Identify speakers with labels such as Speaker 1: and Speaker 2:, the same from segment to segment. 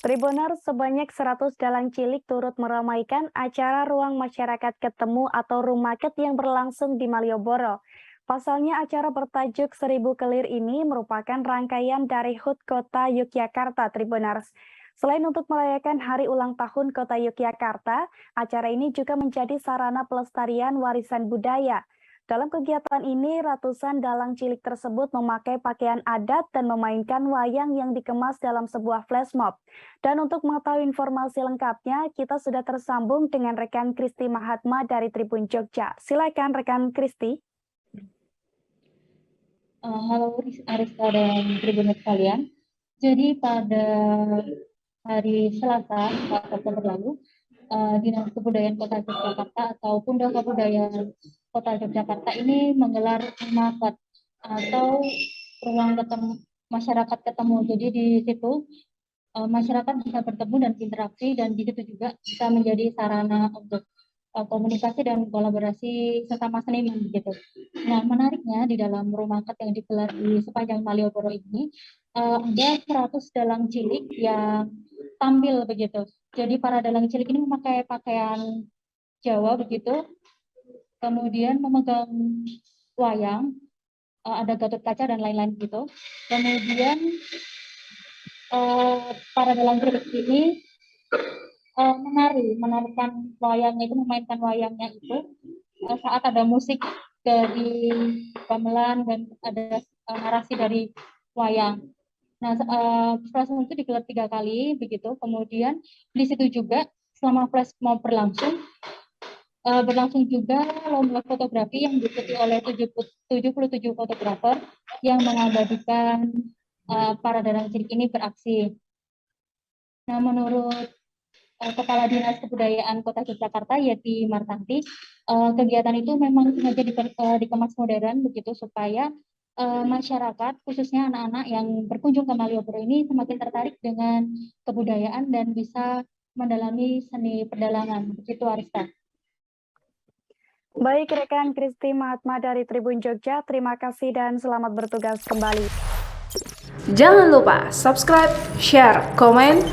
Speaker 1: Tribuners sebanyak 100 dalang cilik turut meramaikan acara Ruang Masyarakat Ketemu atau Rumaket yang berlangsung di Malioboro. Pasalnya acara bertajuk 1000 Kelir ini merupakan rangkaian dari HUT Kota Yogyakarta Tribuners. Selain untuk merayakan hari ulang tahun Kota Yogyakarta, acara ini juga menjadi sarana pelestarian warisan budaya. Dalam kegiatan ini, ratusan dalang cilik tersebut memakai pakaian adat dan memainkan wayang yang dikemas dalam sebuah flash mob. Dan untuk mengetahui informasi lengkapnya, kita sudah tersambung dengan rekan Kristi Mahatma dari Tribun Jogja. Silakan rekan Kristi.
Speaker 2: Halo Arista dan Tribuners sekalian. Jadi pada hari Selasa 4 Oktober lalu, Dinas Kebudayaan Kota Yogyakarta atau Pundak Kebudayaan Kota Yogyakarta ini menggelar rumaket atau ruang ketemu masyarakat ketemu. Jadi di situ masyarakat bisa bertemu dan berinteraksi, dan di situ juga bisa menjadi sarana untuk komunikasi dan kolaborasi sesama seniman begitu. Nah, menariknya di dalam rumaket yang digelar di sepanjang Malioboro ini ada 100 dalang cilik yang tampil begitu. Jadi para dalang cilik ini memakai pakaian Jawa begitu, kemudian memegang wayang, ada Gatot Kaca dan lain-lain gitu. Kemudian para dalang cilik ini menarikan wayangnya itu, memainkan wayangnya itu saat ada musik dari gamelan dan ada narasi dari wayang. Nah, flash mob itu digelar 3 kali begitu. Kemudian di situ juga selama flash mob berlangsung juga lomba fotografi yang diikuti oleh 77 fotografer yang mengabadikan para dalang cilik ini beraksi. Nah, menurut Kepala Dinas Kebudayaan Kota Yogyakarta, Yeti Martanti, kegiatan itu memang sengaja dikemas modern begitu supaya masyarakat, khususnya anak-anak yang berkunjung ke Malioboro ini semakin tertarik dengan kebudayaan dan bisa mendalami seni pedalangan. Begitu, Arista.
Speaker 1: Baik rekan Kristi Mahatma dari Tribun Jogja, terima kasih dan selamat bertugas kembali.
Speaker 3: Jangan lupa subscribe, share, komen,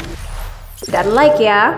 Speaker 3: dan like ya.